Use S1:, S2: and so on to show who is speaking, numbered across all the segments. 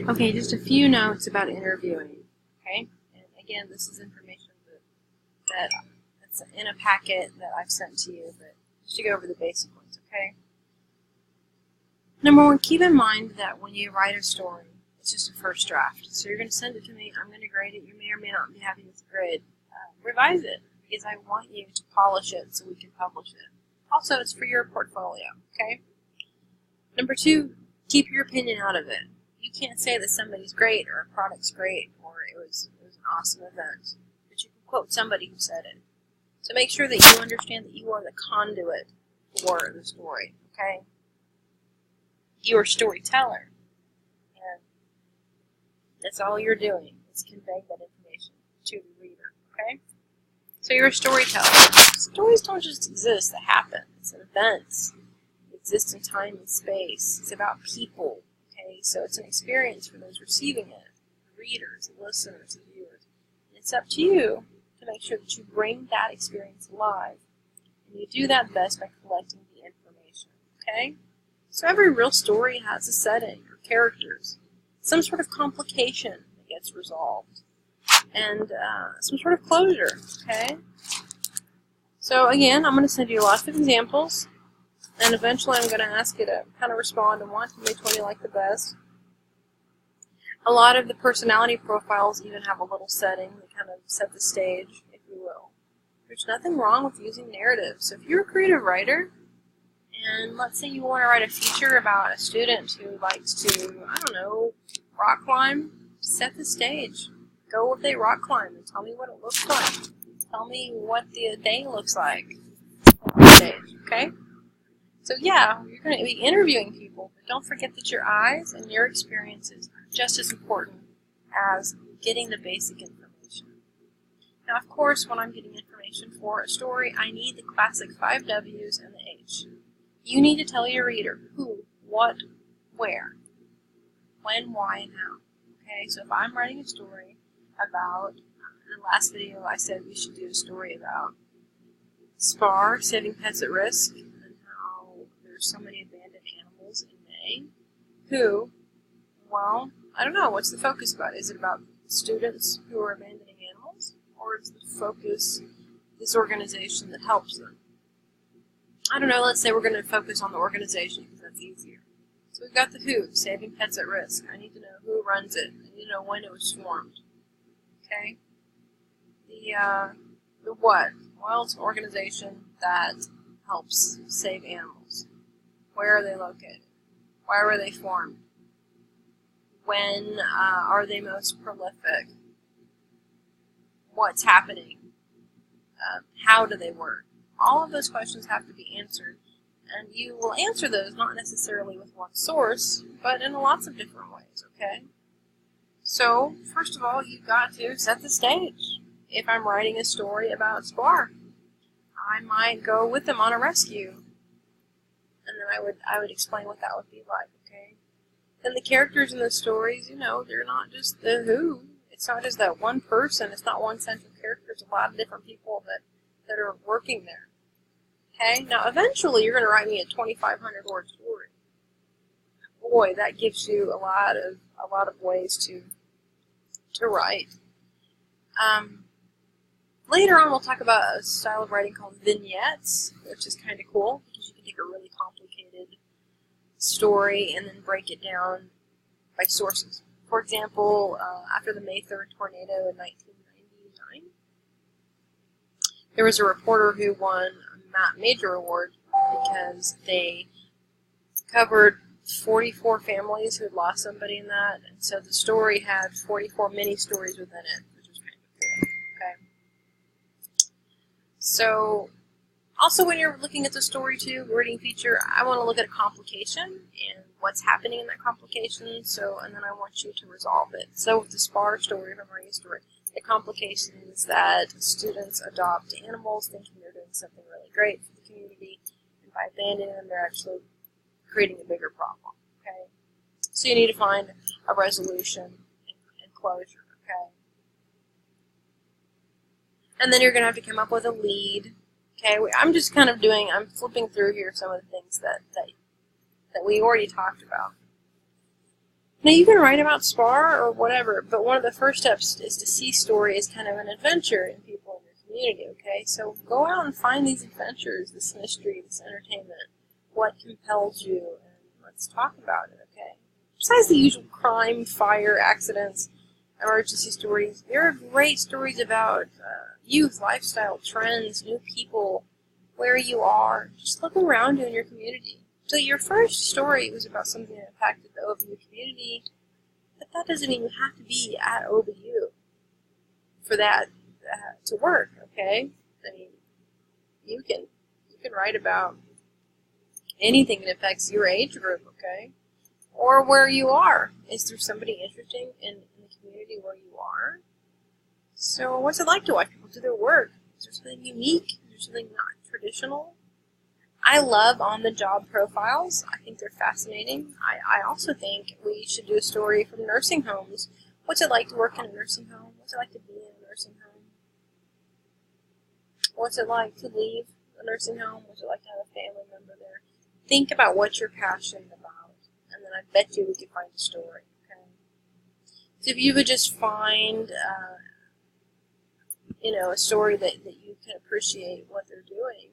S1: Okay, just a few notes about interviewing. Okay, and again, this is information that's in a packet that I've sent to you, but just to go over the basic ones. Okay. Number one, keep in mind that when you write a story, it's just a first draft. So you're going to send it to me. I'm going to grade it. You may or may not be happy with the grade. Revise it because I want you to polish it so we can publish it. Also, it's for your portfolio. Okay. Number two, keep your opinion out of it. You can't say that somebody's great or a product's great or it was an awesome event, but you can quote somebody who said it. So make sure that you understand that you are the conduit for the story. Okay. You are a storyteller, and that's all you're doing is conveying that information to the reader, okay? So you're a storyteller. Stories don't just exist, they happen. It's an event. It exists in time and space. It's about people, okay? So it's an experience for those receiving it, the readers, the listeners, the viewers. And it's up to you to make sure that you bring that experience alive, and you do that best by collecting the information, okay? So every real story has a setting or characters, some sort of complication that gets resolved, and some sort of closure, okay? So again, I'm going to send you lots of examples, and eventually I'm going to ask you to kind of respond and want to which one you like the best. A lot of the personality profiles even have a little setting that kind of set the stage, if you will. There's nothing wrong with using narrative. So if you're a creative writer, and let's say you want to write a feature about a student who likes to, I don't know, rock climb, set the stage. Go with a rock climb and tell me what it looks like. Tell me what the day looks like on the stage, okay? So yeah, you're going to be interviewing people, but don't forget that your eyes and your experiences are just as important as getting the basic information. Now, of course, when I'm getting information for a story, I need the classic 5 W's and the H. You need to tell your reader who, what, where, when, why, and how. Okay, so if I'm writing a story about, in the last video I said we should do a story about SPAR, saving pets at risk, and how there's so many abandoned animals in May. Who, well, I don't know, what's the focus about? Is it about students who are abandoning animals? Or is the focus this organization that helps them? I don't know, let's say we're going to focus on the organization because that's easier. So we've got the who, saving pets at risk. I need to know who runs it. I need to know when it was formed. Okay? The what? Well, it's an organization that helps save animals. Where are they located? Why were they formed? When are they most prolific? What's happening? How do they work? All of those questions have to be answered, and you will answer those not necessarily with one source, but in lots of different ways, okay? So, first of all, you've got to set the stage. If I'm writing a story about SPAR, I might go with them on a rescue, and then I would explain what that would be like, okay? Then the characters in the stories, you know, they're not just the who. It's not just that one person. It's not one central character. There's a lot of different people that are working there. Okay, now eventually you're going to write me a 2,500 word story. Boy, that gives you a lot of ways to write. Later on, we'll talk about a style of writing called vignettes, which is kind of cool because you can take a really complicated story and then break it down by sources. For example, after the May 3rd tornado in 1999, there was a reporter who won a major award because they covered 44 families who had lost somebody in that, and so the story had 44 mini stories within it, which was kind of cool. Okay. So, also when you're looking at the story too, reading feature, I want to look at a complication and what's happening in that complication. And then I want you to resolve it. So with the SPAR story, if I'm writing a story, the complication is that students adopt animals thinking they're doing something really great for the community, and by abandoning them, they're actually creating a bigger problem, okay? So you need to find a resolution and closure, okay? And then you're going to have to come up with a lead, okay? I'm just kind of I'm flipping through here some of the things that we already talked about. Now, you can write about SPAR or whatever, but one of the first steps is to see story as kind of an adventure in people in your community, okay? So go out and find these adventures, this mystery, this entertainment, what compels you, and let's talk about it, okay? Besides the usual crime, fire, accidents, emergency stories, there are great stories about youth, lifestyle, trends, new people, where you are. Just look around you in your community. So your first story was about something that impacted the OBU community, but that doesn't even have to be at OBU for that to work, okay? I mean, you can write about anything that affects your age group, okay? Or where you are. Is there somebody interesting in the community where you are? So what's it like to watch people do their work? Is there something unique? Is there something not traditional? I love on-the-job profiles. I think they're fascinating. I also think we should do a story from nursing homes. What's it like to work in a nursing home? What's it like to be in a nursing home? What's it like to leave a nursing home? What's it like to have a family member there? Think about what you're passionate about, and then I bet you we could find a story, okay? So if you would just find, a story that you can appreciate what they're doing,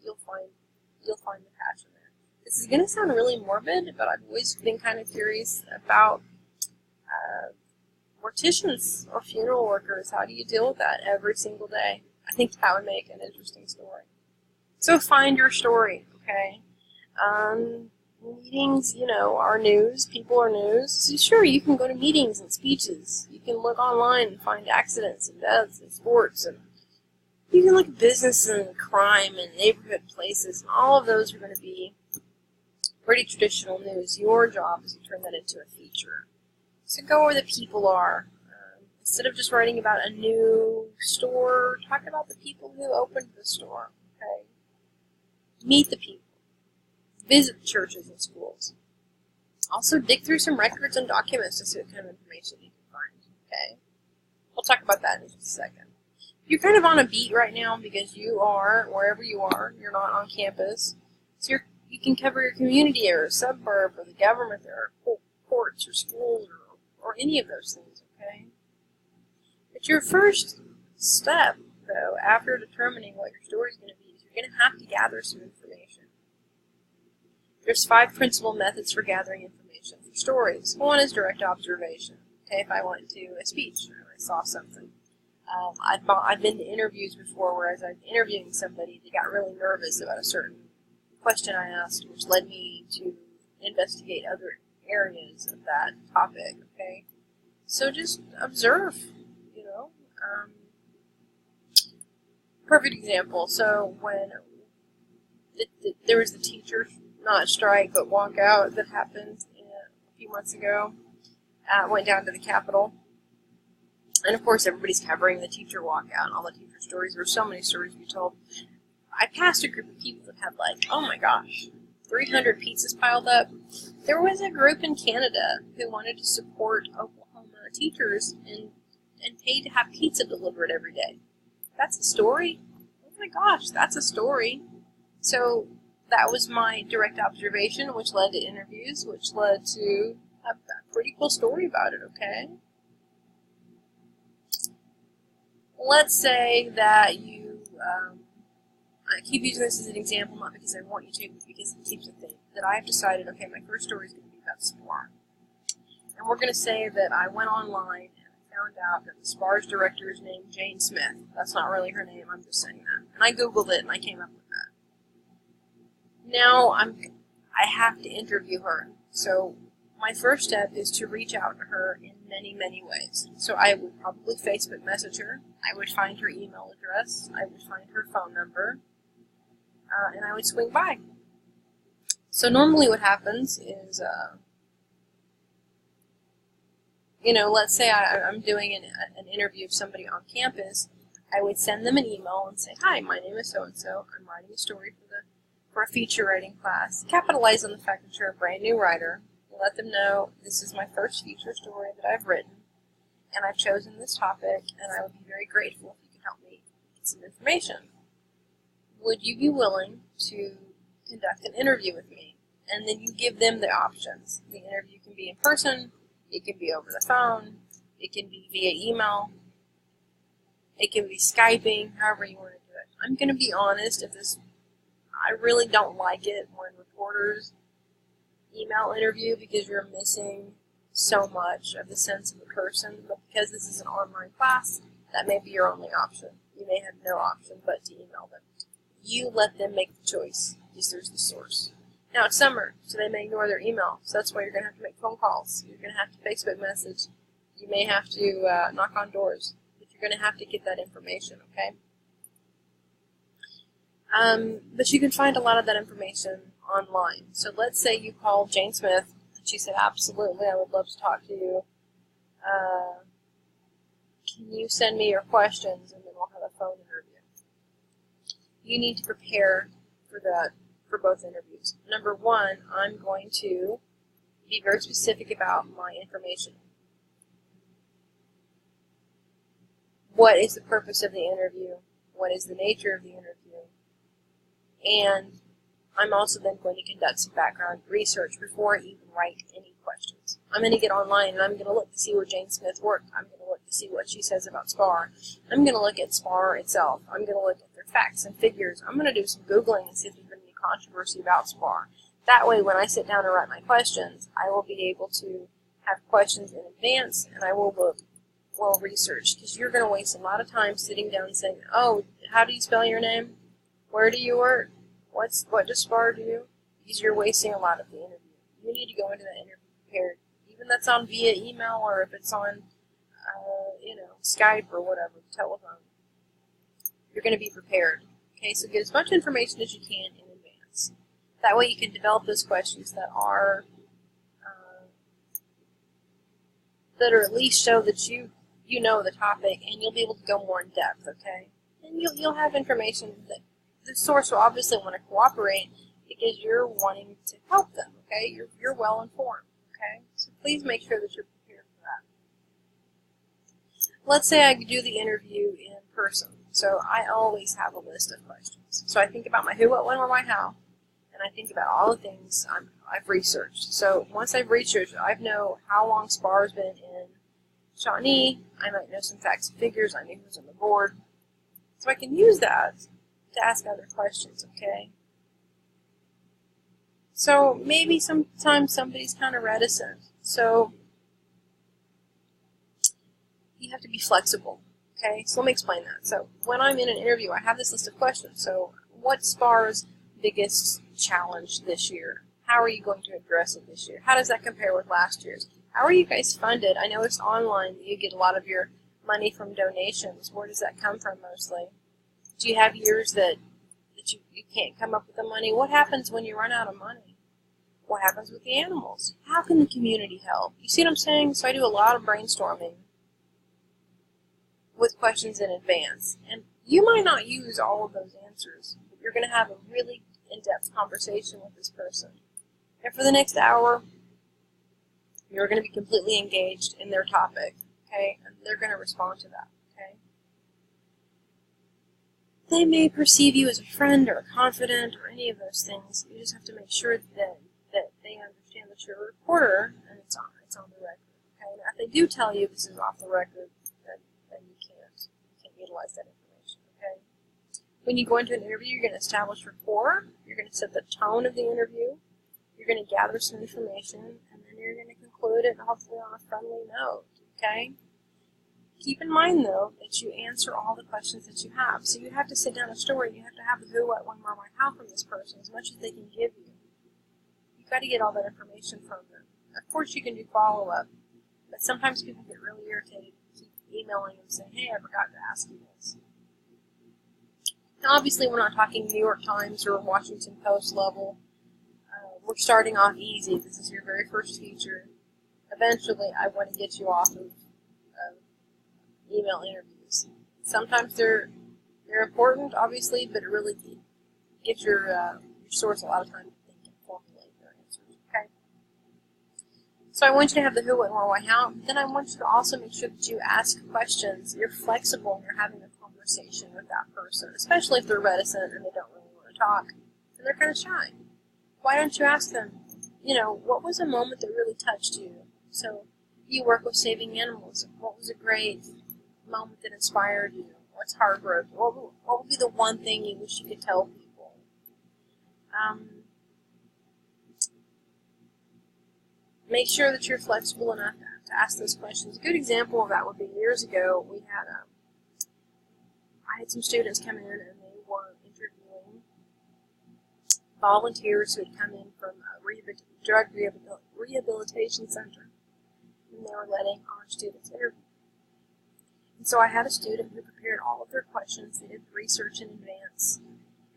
S1: you'll find the passion there. This is going to sound really morbid, but I've always been kind of curious about morticians or funeral workers. How do you deal with that every single day? I think that would make an interesting story. So find your story, okay? Meetings, are news. People are news. So sure, you can go to meetings and speeches. You can look online and find accidents and deaths and sports, and you can look at business and crime and neighborhood places, and all of those are going to be pretty traditional news. Your job is to turn that into a feature. So go where the people are. Instead of just writing about a new store, talk about the people who opened the store. Okay? Meet the people. Visit churches and schools. Also dig through some records and documents to see what kind of information you can find. Okay? We'll talk about that in just a second. You're kind of on a beat right now because you are, wherever you are, you're not on campus. So you can cover your community or a suburb or the government or courts or schools or any of those things, okay? But your first step, though, after determining what your story is going to be, is you're going to have to gather some information. There's 5 principal methods for gathering information for stories. One is direct observation. Okay, if I went to a speech or I saw something. I've been to interviews before where as I was interviewing somebody, they got really nervous about a certain question I asked, which led me to investigate other areas of that topic, okay? So just observe, Perfect example, so when there was the teacher, not strike, but walkout that happened a few months ago, went down to the Capitol. And of course, everybody's covering the teacher walkout and all the teacher stories. There were so many stories to be told. I passed a group of people that had oh my gosh, 300 pizzas piled up. There was a group in Canada who wanted to support Oklahoma teachers and paid to have pizza delivered every day. That's a story. Oh my gosh, that's a story. So that was my direct observation, which led to interviews, which led to a pretty cool story about it, okay? Let's say that you, I keep using this as an example, not because I want you to, but because it keeps a thing, that I have decided, okay, my first story is going to be about SPAR. And we're going to say that I went online and I found out that the SPAR's director is named Jane Smith. That's not really her name, I'm just saying that. And I Googled it and I came up with that. Now, I have to interview her. So my first step is to reach out to her in many, many ways. So I would probably Facebook message her. I would find her email address. I would find her phone number. And I would swing by. So normally what happens is, let's say I'm doing an interview of somebody on campus. I would send them an email and say, hi, my name is so-and-so. I'm writing a story for a feature writing class. Capitalize on the fact that you're a brand new writer. Let them know this is my first feature story that I've written, and I've chosen this topic, and I would be very grateful if you could help me get some information. Would you be willing to conduct an interview with me? and then you give them the options. The interview can be in person, it can be over the phone, it can be via email, it can be Skyping, however you want to do it. I'm going to be honest, I really don't like it when reporters email interview because you're missing so much of the sense of the person, but because this is an online class, that may be your only option. You may have no option but to email them. You let them make the choice, because there's the source. Now it's summer, so they may ignore their email, so that's why you're going to have to make phone calls. You're going to have to Facebook message. You may have to knock on doors, but you're going to have to get that information, okay? But you can find a lot of that information online. So let's say you call Jane Smith, and she said, absolutely, I would love to talk to you. Can you send me your questions, and then we'll have a phone interview. You need to prepare for both interviews. Number one, I'm going to be very specific about my information. What is the purpose of the interview? What is the nature of the interview? And I'm also then going to conduct some background research before I even write any questions. I'm going to get online and I'm going to look to see where Jane Smith worked. I'm going to look to see what she says about SPAR. I'm going to look at SPAR itself. I'm going to look at their facts and figures. I'm going to do some Googling and see if there's been any controversy about SPAR. That way, when I sit down and write my questions, I will be able to have questions in advance, and I will look well researched, because you're going to waste a lot of time sitting down and saying, oh, how do you spell your name? Where do you work? What does SPAR do? Because you're wasting a lot of the interview. You need to go into that interview prepared. Even that's on via email, or if it's on, Skype or whatever, telephone. You're going to be prepared. Okay, so get as much information as you can in advance. That way you can develop those questions that are at least show that you know the topic, and you'll be able to go more in depth. Okay, and you'll have information that the source will obviously want to cooperate because you're wanting to help them, okay? You're well informed, okay? So please make sure that you're prepared for that. Let's say I do the interview in person. So I always have a list of questions. So I think about my who, what, when, where, why, how, and I think about all the things I've researched. So once I've researched, I know how long SPAR has been in Shawnee. I might know some facts and figures. I know who's on the board. So I can use that to ask other questions, okay? So maybe sometimes somebody's kind of reticent. So you have to be flexible, okay? So let me explain that. So when I'm in an interview, I have this list of questions. So what's SPAR's biggest challenge this year? How are you going to address it this year? How does that compare with last year's? How are you guys funded? I know it's online. You get a lot of your money from donations. Where does that come from mostly? Do you have years that you can't come up with the money? What happens when you run out of money? What happens with the animals? How can the community help? You see what I'm saying? So I do a lot of brainstorming with questions in advance. And you might not use all of those answers, but you're going to have a really in-depth conversation with this person. And for the next hour, you're going to be completely engaged in their topic, okay? And they're going to respond to that, okay? They may perceive you as a friend or a confidant or any of those things. You just have to make sure that they understand that you're a reporter and it's on the record. Okay? Now, if they do tell you this is off the record, then you can't utilize that information. Okay? When you go into an interview, you're going to establish rapport. You're going to set the tone of the interview. You're going to gather some information, and then you're going to conclude it hopefully on a friendly note. Okay? Keep in mind, though, that you answer all the questions that you have. So you have to sit down a story. You have to have the who, what, when, where, why, how from this person, as much as they can give you. You've got to get all that information from them. Of course, you can do follow-up, but sometimes people get really irritated and keep emailing and saying, hey, I forgot to ask you this. Now, obviously, we're not talking New York Times or Washington Post level. We're starting off easy. This is your very first feature. Eventually, I want to get you off of email interviews. Sometimes they're important, obviously, but it really gives your source a lot of time to think and formulate their answers. Okay. So I want you to have the who, what, where, why, how. Then I want you to also make sure that you ask questions. You're flexible and you're having a conversation with that person, especially if they're reticent and they don't really want to talk and they're kind of shy. why don't you ask them, what was a moment that really touched you? So you work with saving animals. What was a great moment that inspired you? What's heartbroken? What would be the one thing you wish you could tell people? Make sure that you're flexible enough to ask those questions. A good example of that would be years ago. I had some students come in and they were interviewing volunteers who had come in from a drug rehabilitation center, and they were letting our students interview. And so I had a student who prepared all of their questions. They did the research in advance,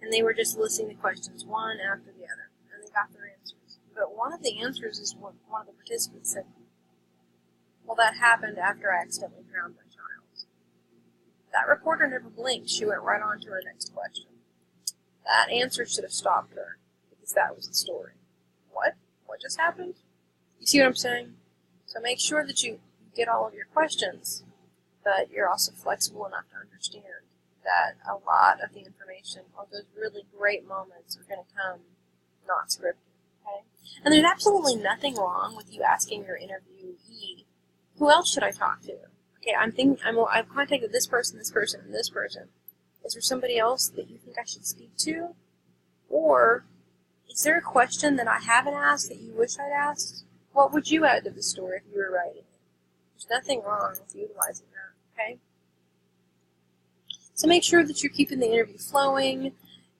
S1: and they were just listing the questions one after the other, and they got their answers. But one of the answers is one of the participants said, well, that happened after I accidentally drowned my child. That reporter never blinked. She went right on to her next question. That answer should have stopped her, because that was the story. What? What just happened? You see what I'm saying? So make sure that you get all of your questions, but you're also flexible enough to understand that a lot of the information, or those really great moments, are going to come not scripted. Okay? And there's absolutely nothing wrong with you asking your interviewee, who else should I talk to? Okay, I've contacted this person, this person, and this person. Is there somebody else that you think I should speak to? Or is there a question that I haven't asked that you wish I'd asked? What would you add to the story if you were writing it? There's nothing wrong with utilizing that, okay? So make sure that you're keeping the interview flowing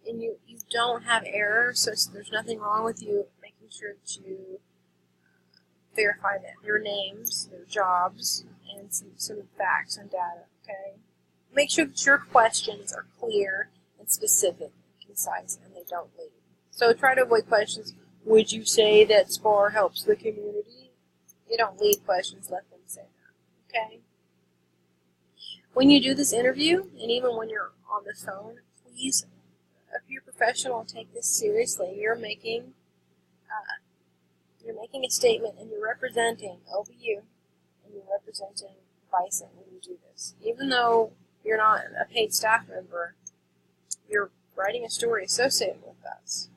S1: and you don't have errors, so there's nothing wrong with you making sure that you verify that their names, their jobs, and some facts and data, okay? Make sure that your questions are clear and specific and concise, and they don't lead. So try to avoid questions, would you say that SPAR helps the community? You don't lead questions, let them say that, okay? When you do this interview, and even when you're on the phone, please, if you're professional, take this seriously. You're making a statement, and you're representing OBU, and you're representing Bison when you do this. Even though you're not a paid staff member, you're writing a story associated with us.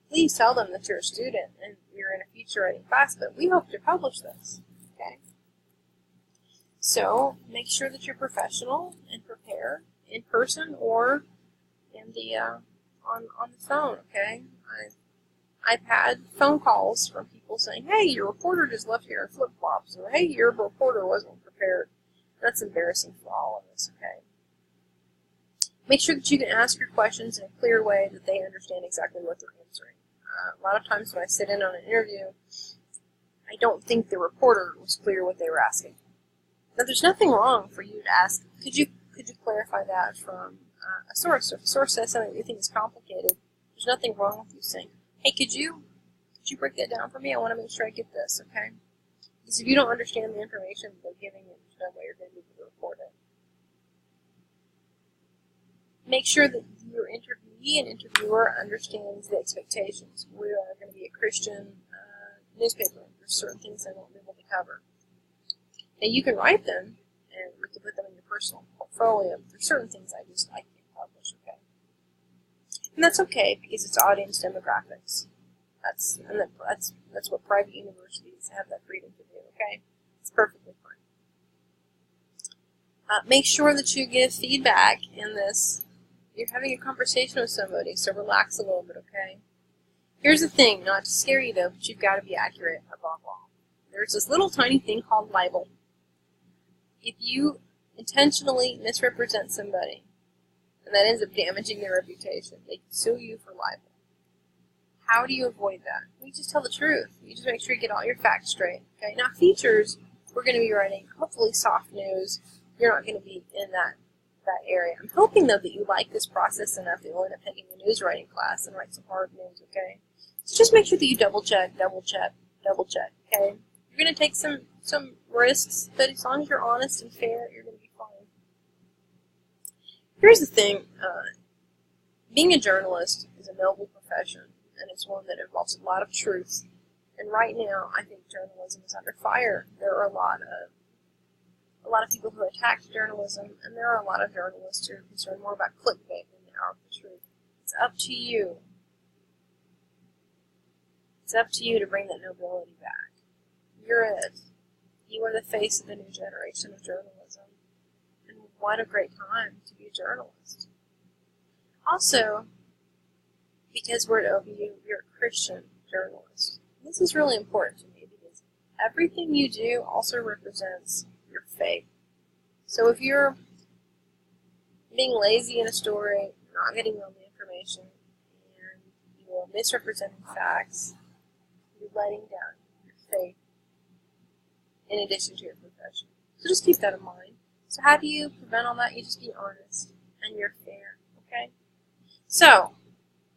S1: Please tell them that you're a student and you're in a feature writing class, but we hope to publish this, okay? So make sure that you're professional and prepare in person or in the on the phone, okay? I've had phone calls from people saying, hey, your reporter just left here in flip-flops, or hey, your reporter wasn't prepared. That's embarrassing for all of us, okay? Make sure that you can ask your questions in a clear way that they understand exactly what they're answering. A lot of times when I sit in on an interview, I don't think the reporter was clear what they were asking. Now, there's nothing wrong for you to ask, could you clarify that from a source? So if a source says something that you think is complicated, there's nothing wrong with you saying, hey, could you break that down for me? I want to make sure I get this, okay? Because if you don't understand the information they're giving you, there's no way you're going to be able to report it. Make sure that your interviewee and interviewer understands the expectations. We are going to be a Christian newspaper. There's certain things I won't be able to cover. Now, you can write them, and we can put them in your personal portfolio. There's certain things I can't publish, okay? And that's okay, because it's audience demographics. That's what private universities have that freedom to do, okay? It's perfectly fine. Make sure that you give feedback in this. You're having a conversation with somebody, so relax a little bit, okay? Here's the thing, not to scare you though, but you've got to be accurate above all. There's this little tiny thing called libel. If you intentionally misrepresent somebody, and that ends up damaging their reputation, they can sue you for libel. How do you avoid that? You just tell the truth. You just make sure you get all your facts straight, okay? Now, features, we're going to be writing, hopefully, soft news. You're not going to be in that area. I'm hoping, though, that you like this process enough that you'll end up taking a news writing class and write some hard news, okay? So just make sure that you double check, okay? You're going to take some risks, but as long as you're honest and fair, you're going to be fine. Here's the thing. Being a journalist is a noble profession, and it's one that involves a lot of truth. And right now, I think journalism is under fire. There are a lot of people who attack journalism, and there are a lot of journalists who are concerned more about clickbait than they are with the truth. It's up to you It's up to you to bring that nobility back. You're it. You are the face of the new generation of journalism. And what a great time to be a journalist. Also, because we're at OBU, you're a Christian journalist. This is really important to me because everything you do also represents your faith. So if you're being lazy in a story, not getting all the information, and you're misrepresenting facts, you're letting down your faith in addition to your profession. So just keep that in mind. So how do you prevent all that? You just be honest and you're fair, okay? So,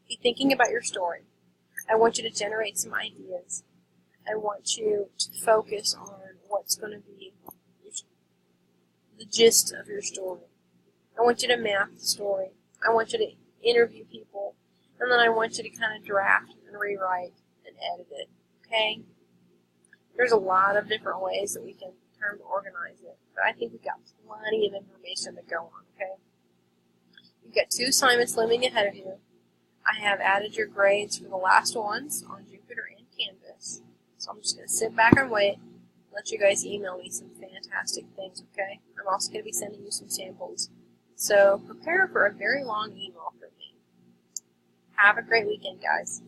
S1: be thinking about your story. I want you to generate some ideas. I want you to focus on what's going to be the gist of your story. I want you to map the story. I want you to interview people. And then I want you to kind of draft and rewrite and edit it, okay? There's a lot of different ways that we can turn to organize it. But I think we've got plenty of information to go on, okay? You've got 2 assignments living ahead of you. I have added your grades for the last ones on Jupyter and Canvas. So I'm just going to sit back and wait, let you guys email me some fantastic things, okay? I'm also going to be sending you some samples. So prepare for a very long email from me. Have a great weekend, guys.